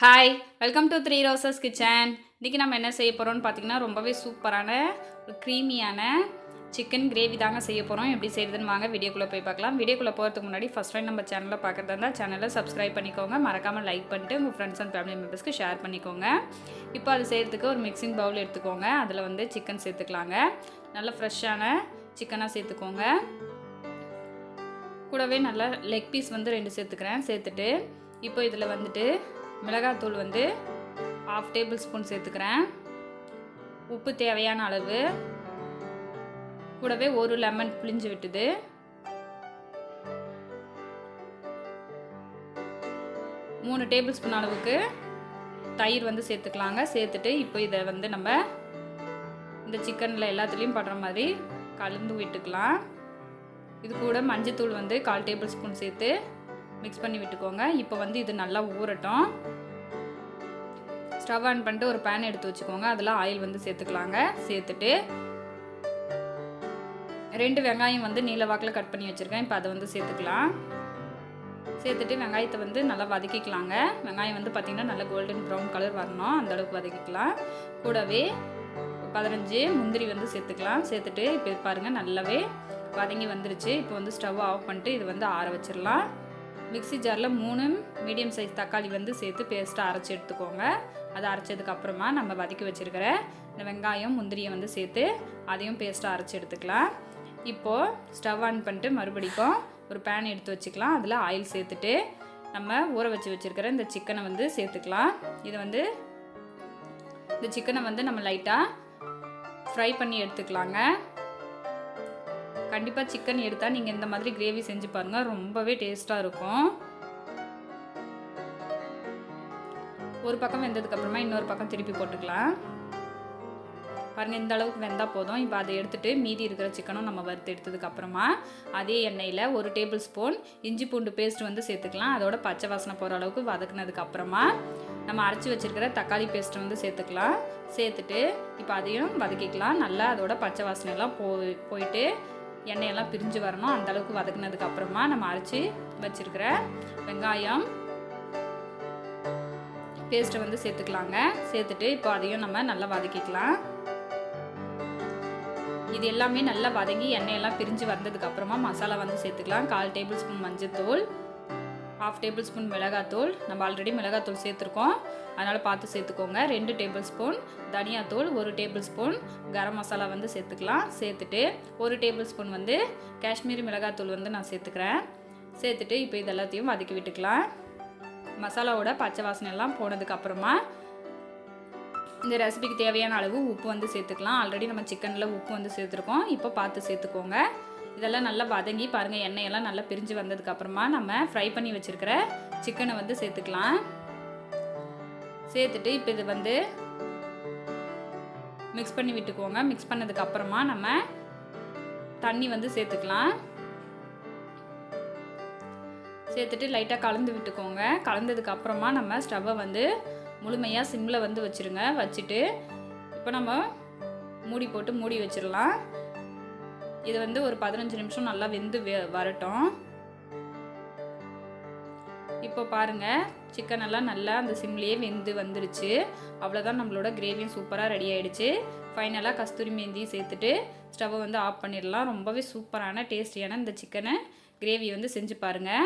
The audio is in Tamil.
Hi, welcome to 3 roses kitchen. இன்றைக்கி நம்ம என்ன செய்ய போகிறோம்னு பார்த்தீங்கன்னா ரொம்பவே சூப்பரான ஒரு க்ரீமியான சிக்கன் கிரேவி தாங்க செய்ய போகிறோம். எப்படி செய்யுதுன்னு வாங்க வீடியோக்குள்ளே போய் பார்க்கலாம். வீடியோக்குள்ளே போகிறதுக்கு முன்னாடி ஃபஸ்ட் டைம் நம்ம சேனலில் பார்க்குறதா இருந்தால் சேனலை சப்ஸ்கிரைப் பண்ணிக்கோங்க. மறக்காமல் லைக் பண்ணிட்டு உங்கள் ஃப்ரெண்ட்ஸ் அண்ட் ஃபேமிலி மெம்பர்ஸ்க்கு ஷேர் பண்ணிக்கோங்க. இப்போ அது செய்கிறதுக்கு ஒரு மிக்சிங் பவுல் எடுத்துக்கோங்க. அதில் வந்து சிக்கன் சேர்த்துக்கலாங்க. நல்ல ஃப்ரெஷ்ஷான சிக்கனாக சேர்த்துக்கோங்க. கூடவே நல்லா லெக் பீஸ் வந்து 2 சேர்த்துக்கிறேன். சேர்த்துட்டு இப்போ இதில் வந்துட்டு மிளகாத்தூள் வந்து 1/2 டேபிள் ஸ்பூன் சேர்த்துக்கிறேன். உப்பு தேவையான அளவு. கூடவே ஒரு லெமன் புளிஞ்சு விட்டுது. மூணு டேபிள் ஸ்பூன் அளவுக்கு தயிர் வந்து சேர்த்துக்கலாங்க. சேர்த்துட்டு இப்போ இதை வந்து நம்ம இந்த சிக்கனில் எல்லாத்துலேயும் படுற மாதிரி கலந்து விட்டுக்கலாம். இது கூட மஞ்சத்தூள் வந்து 1/4 டேபிள் ஸ்பூன் சேர்த்து மிக்ஸ் பண்ணி விட்டுக்கோங்க. இப்போ வந்து இது நல்லா ஊறட்டும். ஸ்டவ் ஆன் பண்ணிட்டு ஒரு பேன் எடுத்து வச்சுக்கோங்க. அதில் ஆயில் வந்து சேர்த்துக்கலாங்க. சேர்த்துட்டு 2 வெங்காயம் வந்து நீல வாக்கில் கட் பண்ணி வச்சுருக்கேன். இப்போ அதை வந்து சேர்த்துக்கலாம். சேர்த்துட்டு வெங்காயத்தை வந்து நல்லா வதக்கிக்கலாங்க. வெங்காயம் வந்து பார்த்திங்கன்னா நல்லா கோல்டன் ப்ரௌன் கலர் வரணும், அந்தளவுக்கு வதக்கிக்கலாம். கூடவே 15 முந்திரி வந்து சேர்த்துக்கலாம். சேர்த்துட்டு இப்போ பாருங்கள் நல்லாவே வதங்கி வந்துருச்சு. இப்போ வந்து ஸ்டவ் ஆஃப் பண்ணிட்டு இது வந்து ஆற வச்சிடலாம். மிக்ஸி ஜாரில் 3 மீடியம் சைஸ் தக்காளி வந்து சேர்த்து பேஸ்ட்டாக அரைச்சி எடுத்துக்கோங்க. அதை அரைச்சதுக்கப்புறமா நம்ம வதக்கி வச்சுருக்கிற இந்த வெங்காயம் முந்திரியை வந்து சேர்த்து அதையும் பேஸ்ட்டாக அரைச்சி எடுத்துக்கலாம். இப்போது ஸ்டவ் ஆன் பண்ணிட்டு மறுபடிக்கும் ஒரு பேன் எடுத்து வச்சுக்கலாம். அதில் ஆயில் சேர்த்துட்டு நம்ம ஊற வச்சுருக்கிற இந்த சிக்கனை வந்து சேர்த்துக்கலாம். இது வந்து இந்த சிக்கனை வந்து நம்ம லைட்டாக ஃப்ரை பண்ணி எடுத்துக்கலாங்க. கண்டிப்பாக சிக்கன் எடுத்தால் நீங்கள் இந்த மாதிரி கிரேவி செஞ்சு பாருங்கள், ரொம்பவே டேஸ்ட்டாக இருக்கும். ஒரு பக்கம் வெந்ததுக்கப்புறமா இன்னொரு பக்கம் திருப்பி போட்டுக்கலாம். பாருங்கள் இந்த அளவுக்கு வெந்தால் போதும். இப்போ அதை எடுத்துகிட்டு மீதி இருக்கிற சிக்கனும் நம்ம வறுத்து எடுத்ததுக்கப்புறமா அதே எண்ணெயில் 1 டேபிள் ஸ்பூன் இஞ்சி பூண்டு பேஸ்ட் வந்து சேர்த்துக்கலாம். அதோட பச்சை வாசனை போகிற அளவுக்கு வதக்குனதுக்கப்புறமா நம்ம அரைச்சி வச்சுருக்கிற தக்காளி பேஸ்ட்டை வந்து சேர்த்துக்கலாம். சேர்த்துட்டு இப்போ அதையும் வதக்கிக்கலாம். நல்லா அதோட பச்சை வாசனையெல்லாம் போயிட்டு எண்ணெயெல்லாம் பிரிஞ்சு வரணும். அந்த அளவுக்கு வதக்குனதுக்கு அப்புறமா நம்ம அரைச்சி வச்சிருக்கிற வெங்காயம் பேஸ்ட்டை வந்து சேர்த்துக்கலாங்க. சேர்த்துட்டு இப்போ அதையும் நம்ம நல்லா வதக்கிக்கலாம். இது எல்லாமே நல்லா வதங்கி எண்ணெயெல்லாம் பிரிஞ்சு வந்ததுக்கு அப்புறமா மசாலா வந்து சேர்த்துக்கலாம். 1/4 டேபிள் ஸ்பூன் மஞ்சள்தூள், 1/2 டேபிள் ஸ்பூன் மிளகாத்தூள். நம்ம ஆல்ரெடி மிளகாத்தூள் சேர்த்துருக்கோம், அதனால் பார்த்து சேர்த்துக்கோங்க. 2 டேபிள் ஸ்பூன் தனியாத்தூள், 1 டேபிள் ஸ்பூன் கரம் மசாலா வந்து சேர்த்துக்கலாம். சேர்த்துட்டு 1 டேபிள் ஸ்பூன் வந்து காஷ்மீரி மிளகாத்தூள் வந்து நான் சேர்த்துக்கிறேன். சேர்த்துட்டு இப்போ இது எல்லாத்தையும் வதக்கி விட்டுக்கலாம். மசாலாவோட பச்சை வாசனை எல்லாம் போனதுக்கப்புறமா இந்த ரெசிபிக்கு தேவையான அளவு உப்பு வந்து சேர்த்துக்கலாம். ஆல்ரெடி நம்ம சிக்கனில் உப்பு வந்து சேர்த்துருக்கோம், இப்போ பார்த்து சேர்த்துக்கோங்க. இதெல்லாம் நல்லா வதங்கி பாருங்கள் எண்ணெயெல்லாம் நல்லா பிரிஞ்சு வந்ததுக்கப்புறமா நம்ம ஃப்ரை பண்ணி வச்சுருக்கிற சிக்கனை வந்து சேர்த்துக்கலாம். சேர்த்துட்டு இப்போ இது வந்து மிக்ஸ் பண்ணி விட்டுக்கோங்க. மிக்ஸ் பண்ணதுக்கப்புறமா நம்ம தண்ணி வந்து சேர்த்துக்கலாம். சேர்த்துட்டு லைட்டாக கலந்து விட்டுக்கோங்க. கலந்ததுக்கப்புறமா நம்ம ஸ்டவ்வை வந்து முழுமையாக சிம்மில் வந்து வச்சுருங்க. வச்சுட்டு இப்போ நம்ம மூடி போட்டு மூடி வச்சிடலாம். இது வந்து ஒரு 15 நிமிஷம் நல்லா வெந்து வரட்டும். இப்போ பாருங்கள் சிக்கன் எல்லாம் நல்லா அந்த சிம்லேயே வெந்து வந்துருச்சு. அவ்வளோதான், நம்மளோட கிரேவியும் சூப்பராக ரெடி ஆகிடுச்சு. ஃபைனலாக கஸ்தூரி மேந்தி சேர்த்துட்டு ஸ்டவ்வை வந்து ஆஃப் பண்ணிடலாம். ரொம்பவே சூப்பரான டேஸ்டியான இந்த சிக்கனை கிரேவி வந்து செஞ்சு பாருங்கள்.